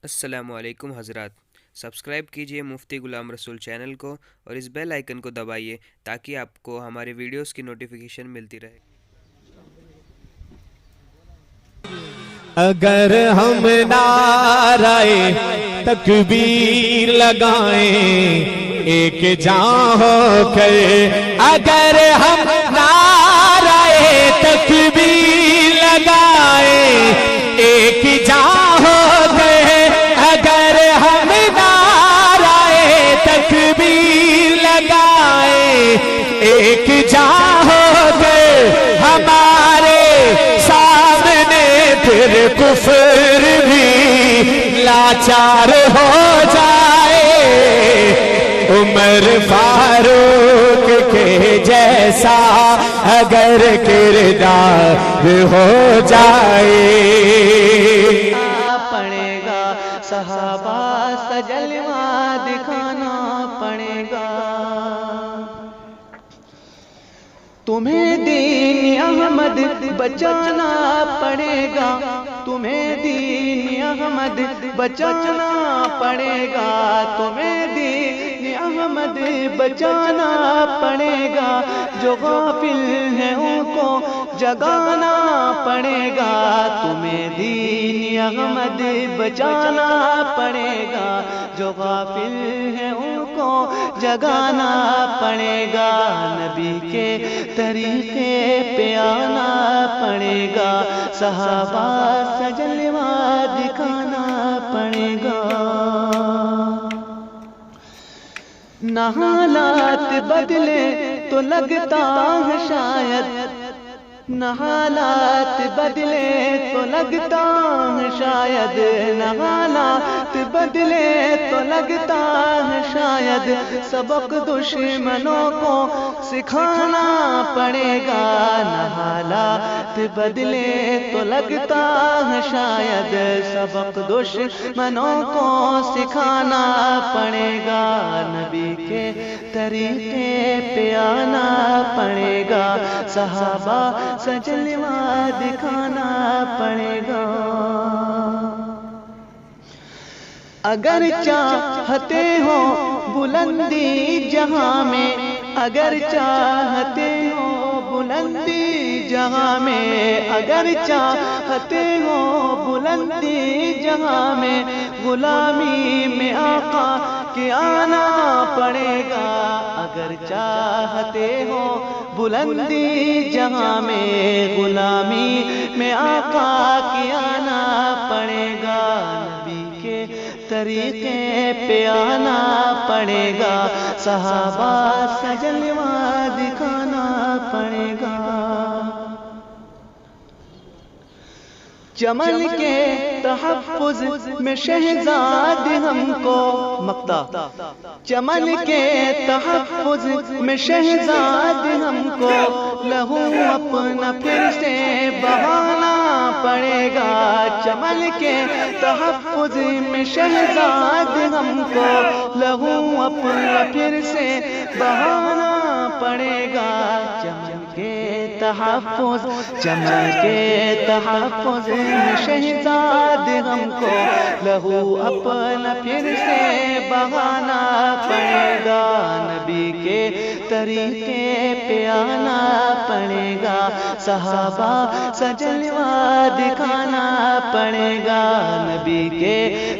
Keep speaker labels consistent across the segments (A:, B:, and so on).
A: السلام علیکم حضرات، سبسکرائب کیجئے مفتی غلام رسول چینل کو اور اس بیل آئیکن کو دبائیے تاکہ آپ کو ہمارے ویڈیوز کی نوٹیفیکیشن ملتی رہے۔
B: اگر ہم نعرہ تکبیر لگائیں ایک جان ہو کر، اگر ہم نعرہ تکبیر لگائیں ایک جان ہو کر، اگر ہم نعرہ تکبیر لگائیں ایک جان ہو کر، ہمارے سامنے پھر کفر بھی لاچار ہو جائے، عمر فاروق کے جیسا اگر کردار ہو جائے۔
C: پڑے گا صحابہ سا جلوہ دکھانا پڑے گا، تمہیں دین احمد بچانا پڑے گا، تمہیں دین احمد بچانا پڑے گا، تمہیں دین احمد بچانا پڑے گا، جو غافل ہیں ان کو جگانا پڑے گا، تمہیں دین احمد بچانا پڑے گا، جو غافل ہیں ان کو جگانا پڑے گا، نبی کے طریقے پہ آنا پڑے گا، صحابہ سے جلوہ دکھانا پڑے گا۔ نہ حالات بدلے تو لگتا ہے شاید، نہ حالات بدلے تو لگتا ہے شاید، نہ حالات بدلے تو لگتا ہے شاید، سبق دشمنوں کو سکھانا پڑے گا، نہ حالات بدلے تو لگتا ہے شاید، سبق دشمنوں کو سکھانا پڑے گا، نبی کے طریقے پہ آنا پڑے گا، صحابہ سے جلوہ دکھانا پڑے گا۔ اگر چاہتے ہو بلندی جہاں میں، اگر چاہتے ہو بلندی جہاں میں، اگر چاہتے ہو بلندی جہاں میں، غلامی میں آقا کے آنا پڑے گا، اگر چاہتے ہو بلندی جہاں میں، غلامی میں آقا کے آنا پڑے گا، نبی کے طریقے پہ آنا پڑے گا، صحابہ سے جلوہ دکھانا پڑے گا۔ چمن کے تحفظ میں شہزاد ہم کو مقتا، چمن کے تحفظ میں شہزاد ہم کو، لہو اپنا پھر سے بہانا پڑے گا، چمن کے تحفظ میں شہزاد ہم کو، لہو اپنا پھر سے بہانا پڑے گا، چمن کے تحفظ، چمن کے تحفظ میں شہزاد ہم کو، لہو اپنا پھر سے بہانا پڑے گا، نبی کے طریقے پہ آنا پڑے گا، صحابہ سے جلوہ دکھانا پڑے گا، نبی کے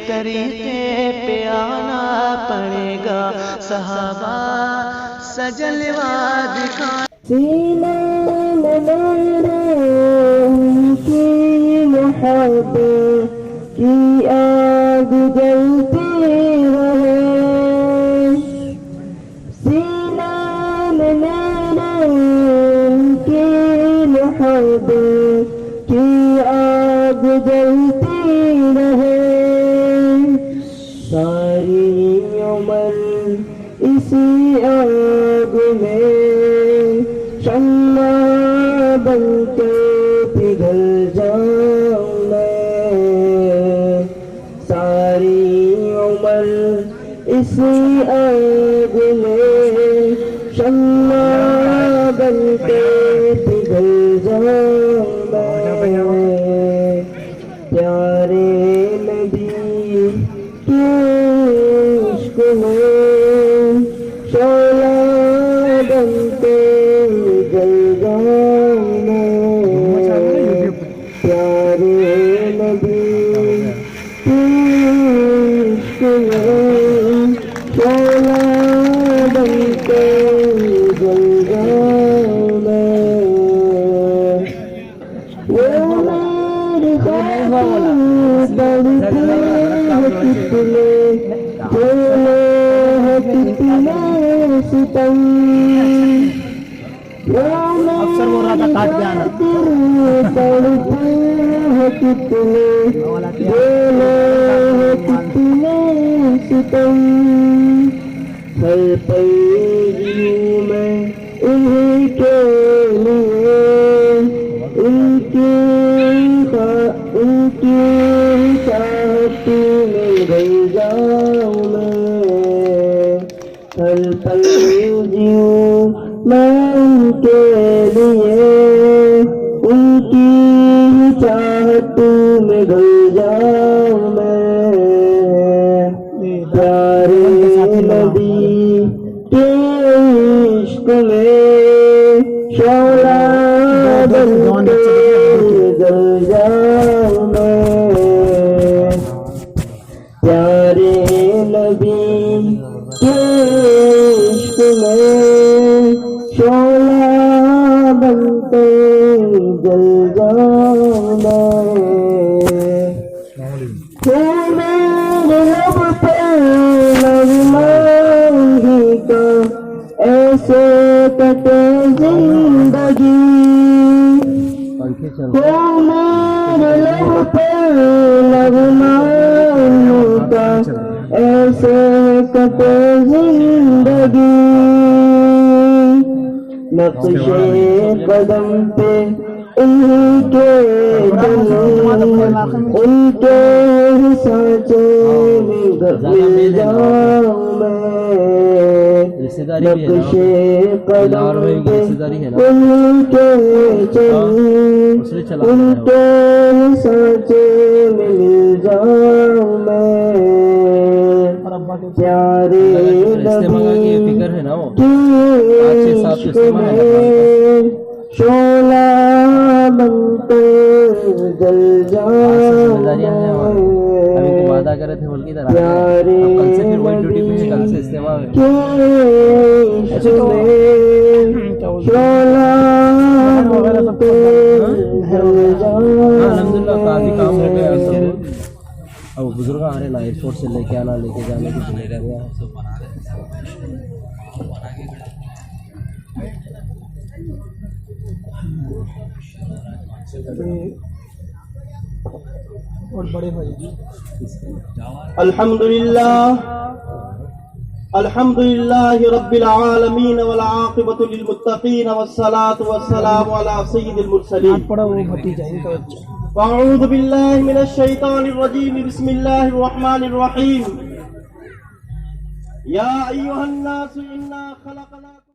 C: طریقے پہ آنا پڑے گا، صحابہ سے جلوہ دکھانا۔
D: سینہ میں کی محبت کی آگ جلتی رہے، سینہ میں کی محبت کی آگ جلتی رہے، ساری عمر اسی آگ میں شمع بن کے پگھل جاؤں میں، ساری عمر اسی آگ میں شمع بن کے پگھل جاؤں میں، پیارے نبی کے عشق میں شعلہ بن کے جل جاؤں میں، پیارے نبی کے عشق میں شعلہ بن کے جل جاؤں میں، وہ میرے خاطر بڑھتے ہیں کتنے کھیلے ہیں کتنے ستم، وہ میرے خاطر بڑھتے ہیں کتنے کھیلے ہیں کتنے ستم، ہر پل جیوں میں انہیں کے لیے، ان کی چاہت میں گل جاؤں میں، ہر پل جیوں میں ان کے لیے، ان کی چاہت میں گل جاؤں میں، پیارے نبی کے عشق میں شعلہ بن کے جل جاؤں میں، پیارے نبی کے عشق میں شعلہ بن کے جل جاؤں میں، میرے لب پہ لغمانی کا ایسے کٹے زندگی، میرے لب پہ لغمانی کا ایسے کٹے زندگی، نقش قدم پہ ان کے ان کے سانچے میں مل جاؤں میں، نقش قدم پہ ان کے ان کے سانچے میں مل جاؤں میں، پیارے نبی کے عشق میں شعلہ بن کے جل جاؤں میں، پیارے نبی کے عشق میں شعلہ بن کے جل جاؤں میں،
E: اب بزرگ آ رہے نا ایئرپورٹ سے لے کے آنا لے کے جانے کی ذمہ داری ہے۔
F: اور بڑے بھائی
C: الحمد للہ رب العالمین والعاقبۃ للمتقین والصلاة والسلام علی سید المرسلین،
F: پڑا وہ بھتیجا ان کا بچہ۔
C: اعوذ باللہ من الشیطان الرجیم، بسم اللہ الرحمن الرحیم، یا ایھا الناس انا خلقناکم